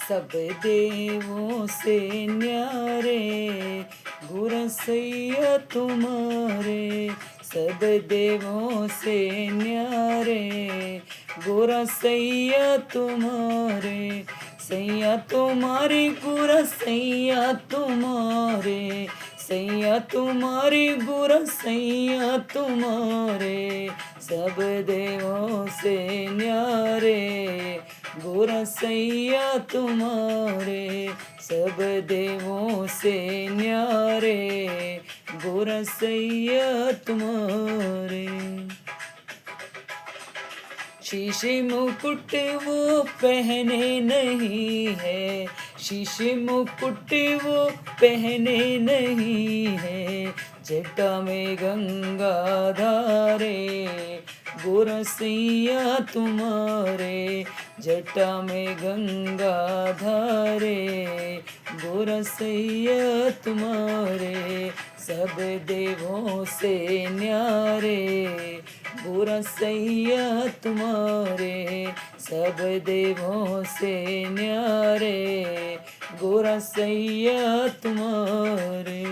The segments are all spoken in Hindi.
सब देवों से न्यारे गुरसैया तुम्हारे, सब देवों से न्यारे गुरसैया तुम्हारे, सैया तुम्हारी गुरसैया तुम्हारे, सैया तुम्हारी गुरसैया तुम्हारे, सब देवों से न्यारे गुरसैया तुम्हारे, सब देवों से न्यारे गुरसैया तुम्हारे। शीशे मुकुट वो पहने नहीं है, शीशे मुकुट वो पहने नहीं है, जटा में गंगा धारे गुरसैया तुम्हारे, जटा में गंगा धारे गुरसैया तुम्हारे, सब देवों से न्यारे गुरसैया तुम्हारे, सब देवों से न्यारे गुरसैया तुम्हारे।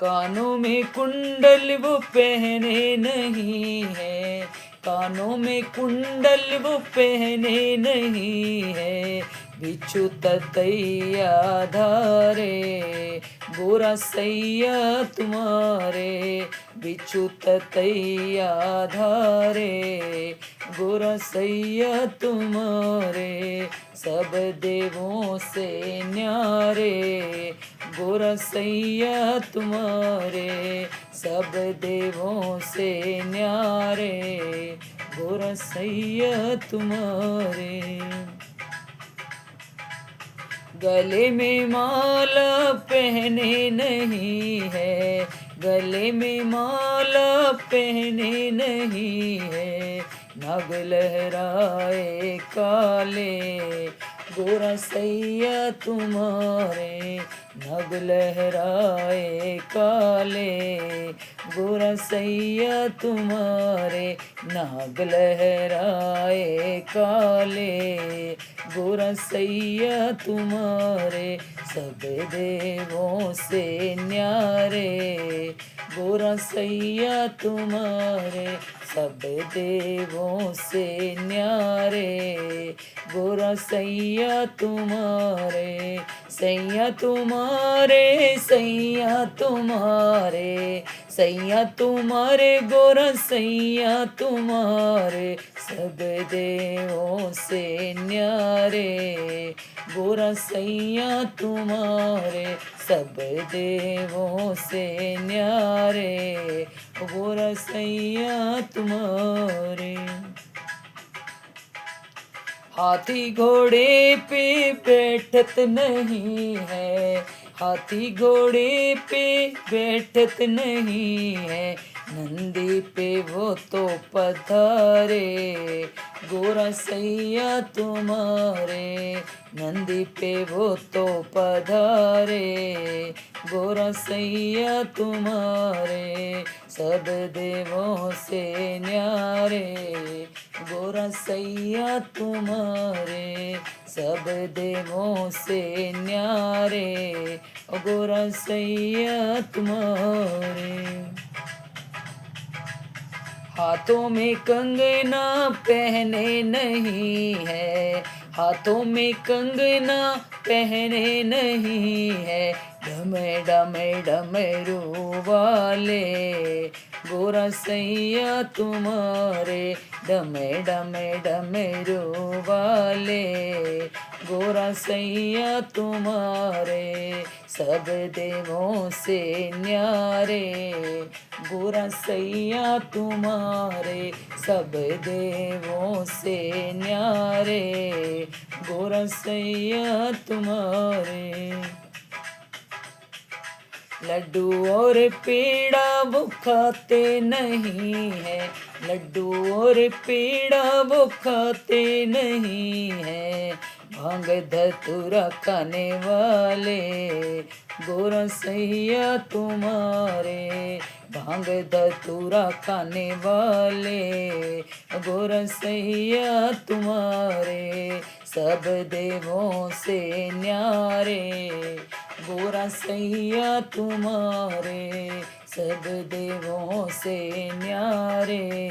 कानों में कुंडल वो पहने नहीं है, कानों में कुंडल वो पहने नहीं है, बिच्छू ततैया धारे गुरसैया तुम्हारे, बिच्छू ततैया धारे गुरसैया तुम्हारे, सब देवों से न्यारे गुरसैया तुम्हारे, सब देवों से न्यारे गुरसैया तुम्हारे। गले में माला पहने नहीं है, गले में माला पहने नहीं है, नग लहराए काले गुरसैया तुम्हारे, नग लहराए काले गुरसैया तुम्हारे, नाग लहराए काले गुरसैया तुम्हारे, सब देवों से न्यारे गुरसैया तुम्हारे, सब देवों से न्यारे गुरसैया तुम्हारे, सैया तुम्हारे सैया तुम्हारे, सैया तुम्हारे गुरसैया तुम्हारे, सब देवों से न्यारे गुरसैया तुम्हारे, सब देवों से न्यारे गुरसैया तुम्हारे। हाथी घोड़े पे बैठत नहीं है, हाथी घोड़े पे बैठत नहीं है, नंदी पे वो तो पधारे गुरसैया तुम्हारे, नंदी पे वो तो पधारे गुरसैया तुम्हारे, सब देवों से न्यारे गुरसैया तुम्हारे, सब देवों से न्यारे गुरसैया तुम्हारे। हाथों में कंगना पहने नहीं है, हाथों में कंगना पहने नहीं है, डमे डमे डमरू वाले गुरसैया तुम्हारे, डमे डमे डमरू वाले गुरसैया तुम्हारे, सब देवों से न्यारे गुरसैया तुम्हारे, सब देवों से न्यारे गुरसैया तुम्हारे। लड्डू और पेड़ा वो खाते नहीं है, लड्डू और पेड़ा वो खाते नहीं है, भांग धतूरा खाने वाले गोरा सैया तुम्हारे, भांग धतूरा खाने वाले गोरा सैया तुम्हारे, सब देवों से न्यारे गोरा सैया तुम्हारे, सब देवों से न्यारे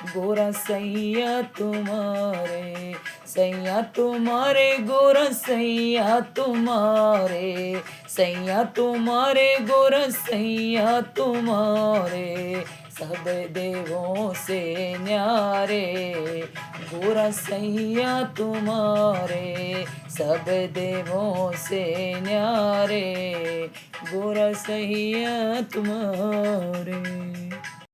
गोरा सैया तुम्हारे, सैया तुम्हारे गोरा सैया तुम्हारे, सैया तुम्हारे गोरा सैया तुम्हारे, सब देवों से न्यारे गोरा सैया तुम्हारे, सब देवों से न्यारे गोरा सैया तुम्हारे।